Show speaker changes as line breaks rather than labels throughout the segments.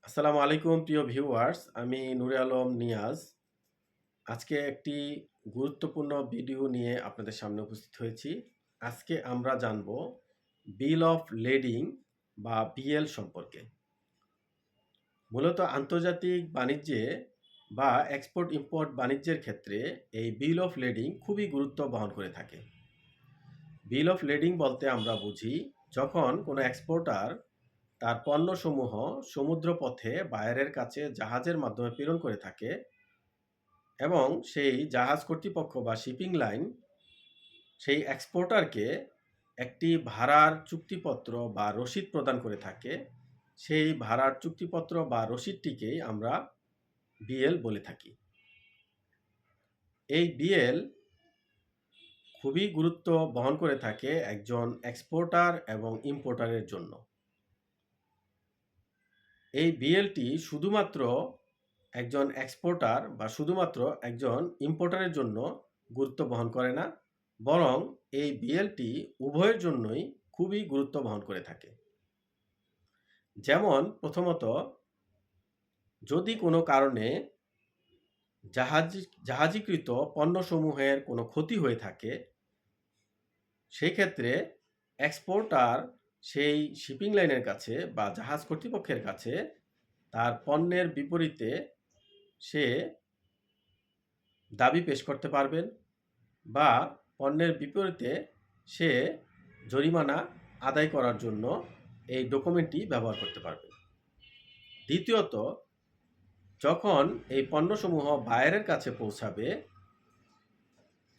আসসালামু আলাইকুম প্রিয় ভিউয়ার্স, আমি নূরে আলম নিয়াজ। আজকে একটি গুরুত্বপূর্ণ ভিডিও নিয়ে আপনাদের সামনে উপস্থিত হয়েছি। আজকে আমরা জানব বিল অফ লেডিং বা বিএল সম্পর্কে। মূলত আন্তর্জাতিক বাণিজ্যে বা এক্সপোর্ট ইম্পোর্ট বাণিজ্যের ক্ষেত্রে এই বিল অফ লেডিং খুবই গুরুত্ব বহন করে থাকে। বিল অফ লেডিং বলতে আমরা বুঝি যখন কোনো এক্সপোর্টার তার পণ্যসমূহ সমুদ্রপথে বায়ারের কাছে জাহাজের মাধ্যমে প্রেরণ করে থাকে এবং সেই জাহাজ কর্তৃপক্ষ বা শিপিং লাইন সেই এক্সপোর্টারকে একটি ভাড়ার চুক্তিপত্র বা রসিদ প্রদান করে থাকে। সেই ভাড়ার চুক্তিপত্র বা রসিদটিকেই আমরা বিএল বলে থাকি। এই বিএল খুবই গুরুত্ব বহন করে থাকে একজন এক্সপোর্টার এবং ইম্পোর্টারের জন্য। এই বিএলটি শুধুমাত্র একজন এক্সপোর্টার বা শুধুমাত্র একজন ইম্পোর্টারের জন্য গুরুত্ব বহন করে না, বরং এই বিএলটি উভয়ের জন্যই খুবই গুরুত্ব বহন করে থাকে। যেমন প্রথমত, যদি কোনো কারণে জাহাজীকৃত পণ্যসমূহের কোনো ক্ষতি হয়ে থাকে, সেই ক্ষেত্রে এক্সপোর্টার সেই শিপিং লাইনের কাছে বা জাহাজ কর্তৃপক্ষের কাছে তার পণ্যের বিপরীতে সে দাবি পেশ করতে পারবেন বা পণ্যের বিপরীতে সে জরিমানা আদায় করার জন্য এই ডকুমেন্টটি ব্যবহার করতে পারবেন। দ্বিতীয়ত, যখন এই পণ্যসমূহ বায়ারের কাছে পৌঁছাবে,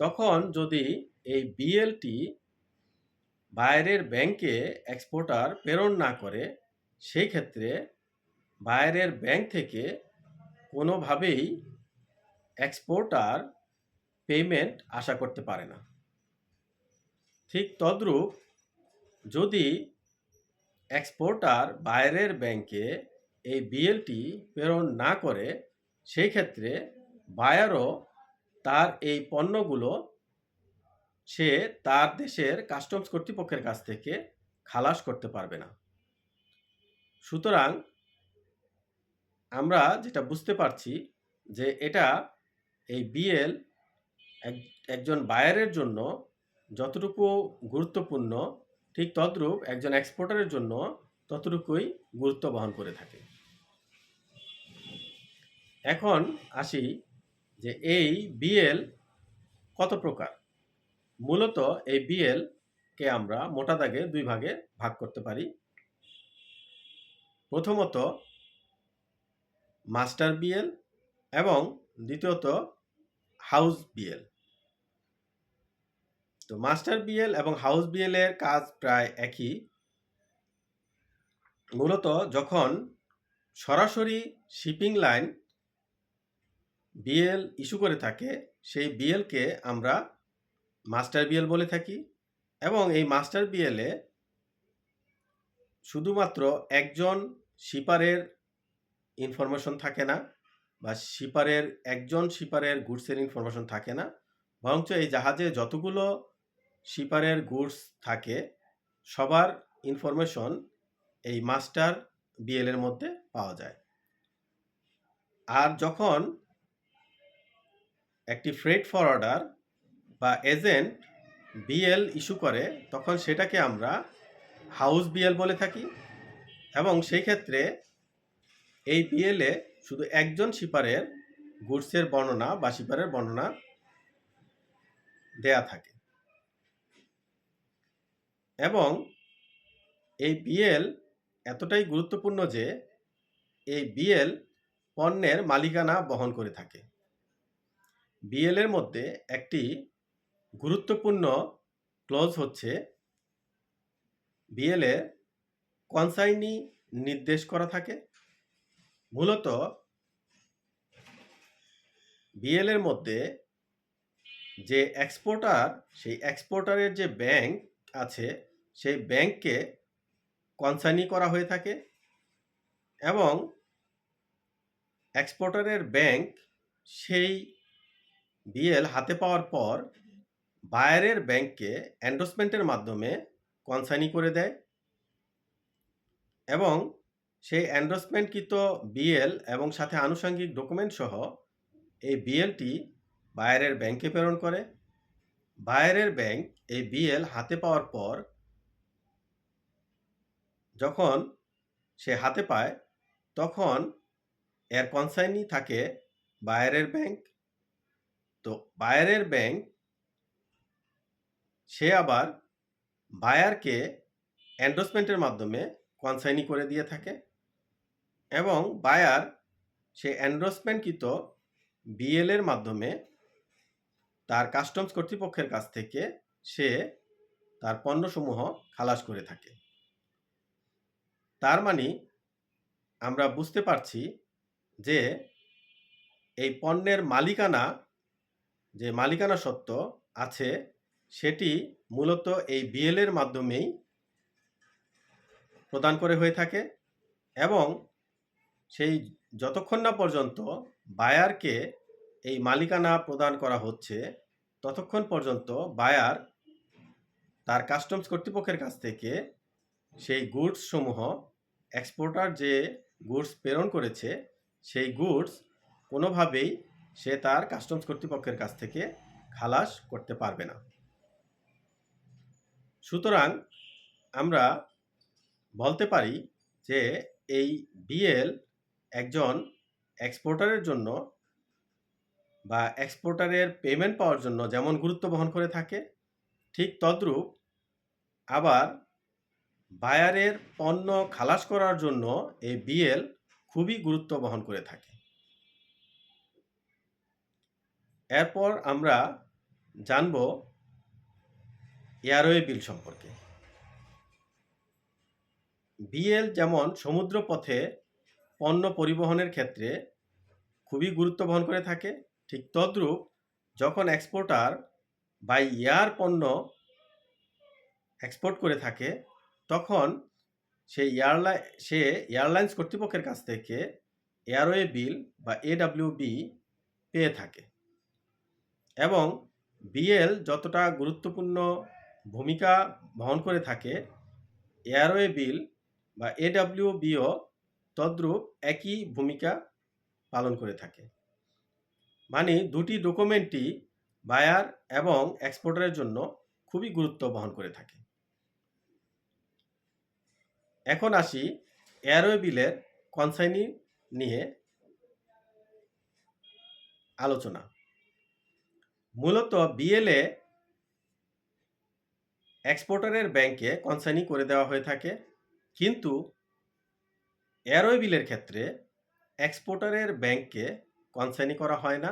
তখন যদি এই বিএলটি বায়ারের ব্যাংকে এক্সপোর্টার প্রেরণ না করে, সেই ক্ষেত্রে বায়ারের ব্যাংক থেকে কোনোভাবেই এক্সপোর্টার পেমেন্ট আশা করতে পারে না। ঠিক তদ্রূপ, যদি এক্সপোর্টার বায়ারের ব্যাংকে এই বিএলটি প্রেরণ না করে, সেই ক্ষেত্রে বায়ারও তার এই পণ্যগুলো সে তার দেশের কাস্টমস কর্তৃপক্ষের কাছ থেকে খালাস করতে পারবে না। সুতরাং আমরা যেটা বুঝতে পারছি যে এই বিএল একজন বায়ারের জন্য যতটুকু গুরুত্বপূর্ণ, ঠিক তদ্রূপ একজন এক্সপোর্টারের জন্য ততটুকুই গুরুত্ব বহন করে থাকে। এখন আসি যে এই বিএল কত প্রকার। মূলত এই বিএলকে আমরা মোটা দাগে দুই ভাগে ভাগ করতে পারি। প্রথমত মাস্টার বিএল এবং দ্বিতীয়ত হাউস বিএল। তো মাস্টার বিএল এবং হাউস বিএল এর কাজ প্রায় একই। মূলত যখন সরাসরি শিপিং লাইন বিএল ইস্যু করে থাকে, সেই বিএলকে আমরা মাস্টার বিএল বলে থাকি এবং এই মাস্টার বিএলে শুধুমাত্র একজন শিপারের ইনফরমেশন থাকে না বা একজন শিপারের গুডসের ইনফরমেশন থাকে না, বরঞ্চ এই জাহাজে যতগুলো শিপারের গুডস থাকে সবার ইনফরমেশন এই মাস্টার বিএলের মধ্যে পাওয়া যায়। আর যখন একটি ফ্রেট ফরওয়ার্ডার বা এজেন্ট বিএল ইস্যু করে, তখন সেটাকে আমরা হাউস বিএল বলে থাকি এবং সেই ক্ষেত্রে এই বিএলে শুধু একজন শিপারের গুডসের বর্ণনা বা শিপারের বর্ণনা দেয়া থাকে এবং এই বিএল এতটাই গুরুত্বপূর্ণ যে এই বিএল পণ্যের মালিকানা বহন করে থাকে। বিএল এর মধ্যে একটি গুরুত্বপূর্ণ ক্লজ হচ্ছে বিএল এ কনসাইনি নির্দেশ করা থাকে। মূলত বিএল এর মধ্যে যে এক্সপোর্টার, সেই এক্সপোর্টারের যে ব্যাংক আছে, সেই ব্যাংককে কনসাইনি করা হয়ে থাকে এবং এক্সপোর্টারের ব্যাংক সেই বিএল হাতে পাওয়ার পর বায়ারের ব্যাংককে এন্ডোসমেন্টের মাধ্যমে কনসাইনি করে দেয় এবং সেই এন্ডোর্সমেন্টকৃত বিএল এবং সাথে আনুষঙ্গিক ডকুমেন্ট সহ এই বিএলটি বায়ারের ব্যাংকে প্রেরণ করে। বায়ারের ব্যাংক এই বিএল হাতে পাওয়ার পর যখন সে হাতে পায় তখন এর কনসাইনি থাকে বায়ারের ব্যাংক। তো বায়ারের ব্যাংক সে আবার বায়ারকে এন্ডোর্সমেন্টের মাধ্যমে কনসাইনি করে দিয়ে থাকে এবং বায়ার সে এন্ডোর্সমেন্টকৃত বিএলের মাধ্যমে তার কাস্টমস কর্তৃপক্ষের কাছ থেকে সে তার পণ্যসমূহ খালাস করে থাকে। তার মানে আমরা বুঝতে পারছি যে এই পণ্যের মালিকানা যে মালিকানা সত্ত্ব আছে সেটি মূলত এই বিএলের মাধ্যমেই প্রদান করে হয়ে থাকে এবং সেই যতক্ষণ না পর্যন্ত বায়ারকে এই মালিকানা প্রদান করা হচ্ছে ততক্ষণ পর্যন্ত বায়ার তার কাস্টমস কর্তৃপক্ষের কাছ থেকে সেই গুডস সমূহ এক্সপোর্টার যে গুডস প্রেরণ করেছে সেই গুডস কোনোভাবেই সে তার কাস্টমস কর্তৃপক্ষের কাছ থেকে খালাস করতে পারবে না। সুতরাং আমরা বলতে পারি যে এই বিএল একজন এক্সপোর্টারের জন্য বা এক্সপোর্টারের পেমেন্ট পাওয়ার জন্য যেমন গুরুত্ব বহন করে থাকে, ঠিক তদ্রূপ আবার বায়ারের পণ্য খালাস করার জন্য এই বিএল খুবই গুরুত্ব বহন করে থাকে। এরপর আমরা জানব এয়ারওয়ে বিল সম্পর্কে। বিএল যেমন সমুদ্র পথে পণ্য পরিবহনের ক্ষেত্রে খুবই গুরুত্ব বহন করে থাকে, ঠিক তদ্রূপ যখন এক্সপোর্টার বাই এয়ার পণ্য এক্সপোর্ট করে থাকে তখন সে এয়ারলাইন্স কর্তৃপক্ষের কাছ থেকে এয়ারওয়ে বিল বা এডব্লিউবি পেয়ে থাকে এবং বিএল যতটা গুরুত্বপূর্ণ ভূমিকা বহন করে থাকে এয়ারওয়ে বিল বা এডব্লিউবিও তদ্রূপ একই ভূমিকা পালন করে থাকে। মানে দুটি ডকুমেন্টই বায়ার এবং এক্সপোর্টারের জন্য খুবই গুরুত্ব বহন করে থাকে। এখন আসি এয়ারওয়ে বিলের কনসাইনি নিয়ে আলোচনা। মূলত বিএলে এক্সপোর্টারের ব্যাংকে কনসাইনি করে দেওয়া হয়ে থাকে, কিন্তু এয়ারওয়ে বিলের ক্ষেত্রে এক্সপোর্টারের ব্যাংকে কনসাইনি করা হয় না।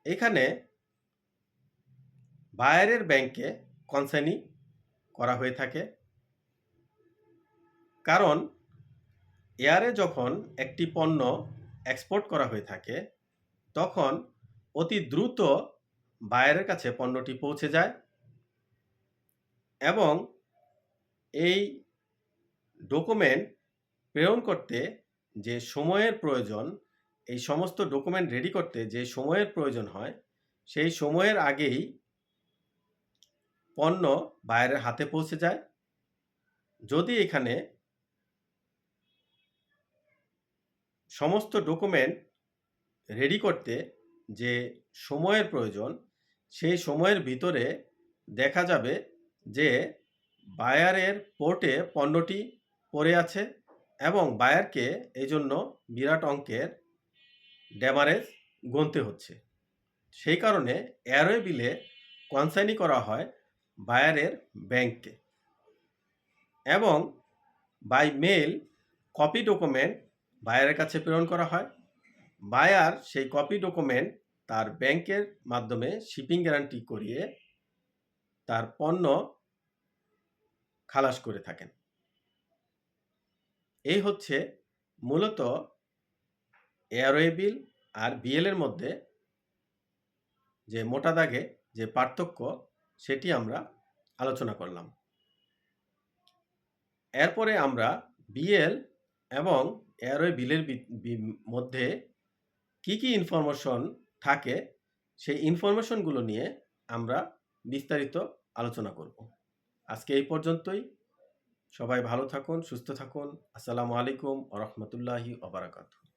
এখানে বায়ারের ব্যাংকে কনসাইনি করা হয়ে থাকে, কারণ এয়ারে যখন একটি পণ্য এক্সপোর্ট করা হয়ে থাকে তখন অতি দ্রুত বায়ারের কাছে পণ্যটি পৌঁছে যায় এবং এই ডকুমেন্ট প্রেরণ করতে যে সময়ের প্রয়োজন, এই সমস্ত ডকুমেন্ট রেডি করতে যে সময়ের প্রয়োজন হয় সেই সময়ের আগেই পণ্য বায়ারের হাতে পৌঁছে যায়। যদি এখানে সমস্ত ডকুমেন্ট রেডি করতে যে সময়ের প্রয়োজন সেই সময়ের ভিতরে দেখা যাবে যে বায়ারের পোর্টে পণ্যটি পড়ে আছে এবং বায়ারকে এই জন্য বিরাট অঙ্কের ড্যামারেজ গুনতে হচ্ছে। সেই কারণে এয়ারওয়ে বিলে কনসাইনি করা হয় বায়ারের ব্যাংকে এবং বাই মেইল কপি ডকুমেন্ট বায়ারের কাছে প্রেরণ করা হয়। বায়ার সেই কপি ডকুমেন্ট তার ব্যাংকের মাধ্যমে শিপিং গ্যারান্টি করিয়ে তার পণ্য খালাস করে থাকেন। এই হচ্ছে মূলত এয়ারওয়ে বিল আর বিএল এর মধ্যে যে মোটা দাগে যে পার্থক্য সেটি আমরা আলোচনা করলাম। এরপরে আমরা বিএল এবং এয়ারওয়ে বিলের মধ্যে কি কি ইনফরমেশন থাকে সেই ইনফরমেশনগুলো নিয়ে আমরা বিস্তারিত আলোচনা করব। আজকে এই পর্যন্তই। সবাই ভালো থাকুন, সুস্থ থাকুন। আসসালামু আলাইকুম ওয়া রাহমাতুল্লাহি ওয়া বারাকাতুহু।